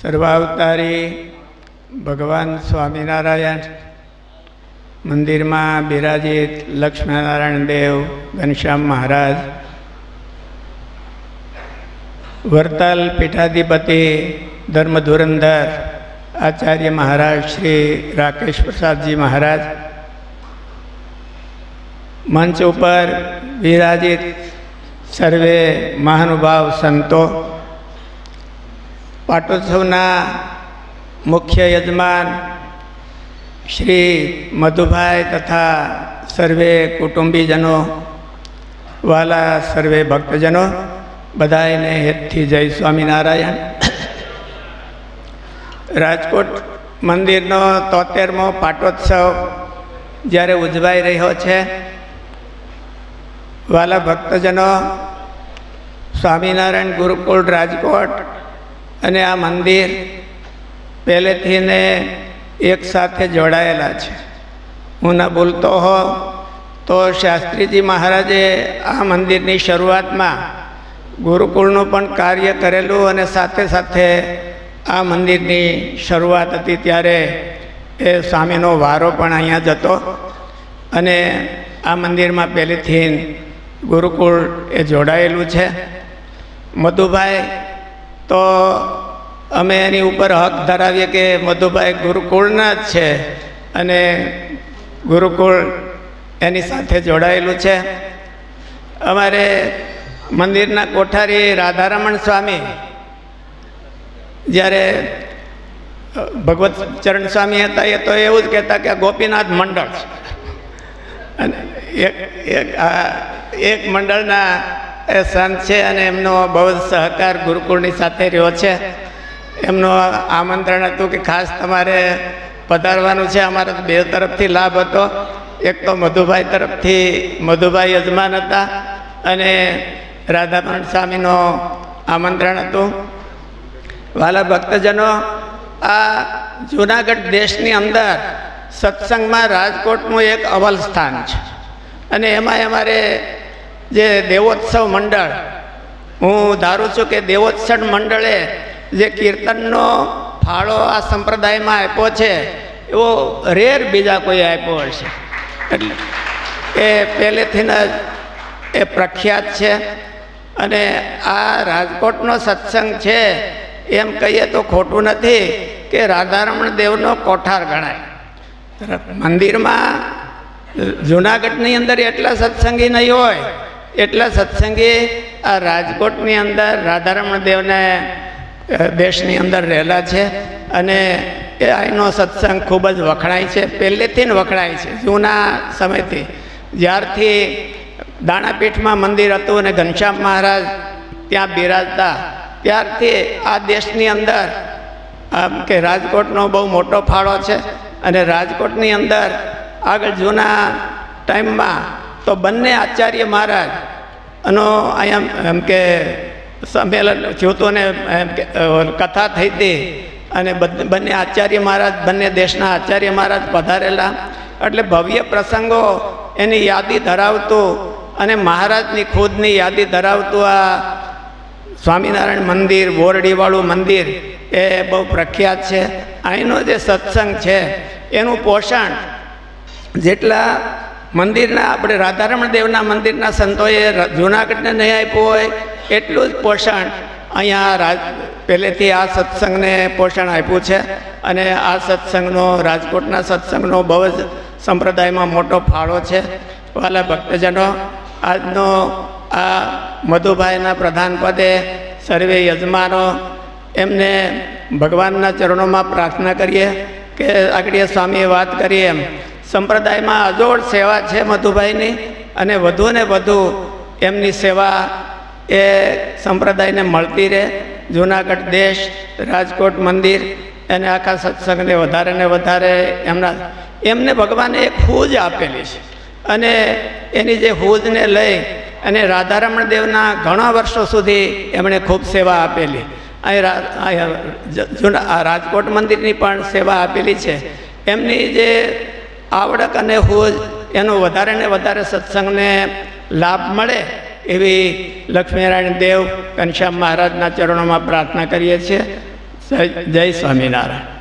સર્વાવતારી ભગવાન સ્વામિનારાયણ મંદિરમાં બિરાજિત લક્ષ્મીનારાયણ દેવ ઘનશ્યામ મહારાજ, વરતાલ પીઠાધિપતિ ધર્મ ધુરંધર આચાર્ય મહારાજ શ્રી રાકેશ પ્રસાદજી મહારાજ, મંચ ઉપર વિરાજિત સર્વે મહાનુભાવ સંતો, પાટોત્સવના મુખ્ય યજમાન શ્રી મધુભાઈ તથા સર્વે કુટુંબીજનો, વાલા સર્વે ભક્તજનો, બધાને હેતથી જય સ્વામિનારાયણ. રાજકોટ મંદિરનો 73મો પાટોત્સવ જ્યારે ઉજવાઈ રહ્યો છે, વાલા ભક્તજનો, સ્વામિનારાયણ ગુરુકુળ રાજકોટ અને આ મંદિર પહેલેથી ને એક સાથે જોડાયેલા છે. હું ન બોલતો હો તો શાસ્ત્રીજી મહારાજે આ મંદિરની શરૂઆતમાં ગુરુકુળનું પણ કાર્ય કરેલું અને સાથે સાથે આ મંદિરની શરૂઆત હતી ત્યારે એ સ્વામીનો વારો પણ અહીંયા જતો અને આ મંદિરમાં પહેલેથી ગુરુકુળ એ જોડાયેલું છે. મધુભાઈ તો અમે એની ઉપર હક ધરાવીએ કે મધુભાઈ ગુરુકુળના જ છે અને ગુરુકુળ એની સાથે જોડાયેલું છે. અમારે મંદિરના કોઠારી રાધારમણ સ્વામી જ્યારે ભગવત ચરણ સ્વામી હતા એ તો એવું જ કહેતા કે ગોપીનાથ મંડળ છે અને એક મંડળના એ સંત છે અને એમનો બહુ જ સહકાર ગુરુકુળની સાથે રહ્યો છે. એમનું આમંત્રણ હતું કે ખાસ તમારે પધારવાનું છે. અમારા તો બે તરફથી લાભ હતો. એક તો મધુભાઈ તરફથી, મધુભાઈ યજમાન હતા અને રાધારમણ સ્વામીનો આમંત્રણ હતું. વાલા ભક્તજનો, આ જૂનાગઢ દેશની અંદર સત્સંગમાં રાજકોટનું એક અવ્વલ સ્થાન છે અને એમાં અમારે જે દેવોત્સવ મંડળ, હું ધારું છું કે દેવોત્સવ મંડળે જે કીર્તનનો ફાળો આ સંપ્રદાયમાં આપ્યો છે એવો રેર બીજા કોઈ આપ્યો હશે. એટલે એ પહેલેથી જ એ પ્રખ્યાત છે અને આ રાજકોટનો સત્સંગ છે એમ કહીએ તો ખોટું નથી કે રાધારમણ દેવનો કોઠાર ગણાય. મંદિરમાં જૂનાગઢની અંદર એટલા સત્સંગી નહીં હોય એટલા સત્સંગી આ રાજકોટની અંદર રાધારમણ દેવને દેશની અંદર રહેલા છે અને એ અહીંનો સત્સંગ ખૂબ જ વખણાય છે. પહેલેથી જ વખણાય છે. જૂના સમયથી જ્યારથી દાણાપીઠમાં મંદિર હતું અને ઘનશ્યામ મહારાજ ત્યાં બિરાજતા ત્યારથી આ દેશની અંદર કે રાજકોટનો બહુ મોટો ફાળો છે અને રાજકોટની અંદર આગળ જૂના ટાઈમમાં તો બંને આચાર્ય મહારાજ એનો અહીંયા એમ કે સંમેલન થયું હતું ને કથા થઈ હતી અને બંને આચાર્ય મહારાજ, બંને દેશના આચાર્ય મહારાજ પધારેલા. એટલે ભવ્ય પ્રસંગો એની યાદી ધરાવતું અને મહારાજની ખુદની યાદી ધરાવતું આ સ્વામિનારાયણ મંદિર, બોરડીવાળું મંદિર એ બહુ પ્રખ્યાત છે. અહીંનો જે સત્સંગ છે એનું પોષણ જેટલા મંદિરના આપણે રાધારમણ દેવના મંદિરના સંતોએ જૂનાગઢને નહીં આપ્યું હોય એટલું જ પોષણ અહીંયા પહેલેથી આ સત્સંગને પોષણ આપ્યું છે અને આ સત્સંગનો, રાજકોટના સત્સંગનો બહુ જ સંપ્રદાયમાં મોટો ફાળો છે. વાલા ભક્તજનો, આજનો આ મધુભાઈના પ્રધાન પદે સર્વે યજમાનો એમને ભગવાનના ચરણોમાં પ્રાર્થના કરીએ કે આગળ સ્વામીએ વાત કરી એમ સંપ્રદાયમાં અજોડ સેવા છે મધુભાઈની અને વધુ ને વધુ એમની સેવા એ સંપ્રદાયને મળતી રહે. જૂનાગઢ દેશ, રાજકોટ મંદિર અને આખા સત્સંગને વધારે ને વધારે એમને ભગવાને એક હૂજ આપેલી છે અને એની જે હૂજને લઈ અને રાધારમણ દેવના ઘણા વર્ષો સુધી એમણે ખૂબ સેવા આપેલી. અહીં રાજકોટ મંદિરની પણ સેવા આપેલી છે. એમની જે આવડત અને હૂજ એનો વધારે ને વધારે સત્સંગને લાભ મળે એવી લક્ષ્મીનારાયણ દેવ ઘનશ્યામ મહારાજના ચરણોમાં પ્રાર્થના કરીએ છીએ. જય સ્વામિનારાયણ.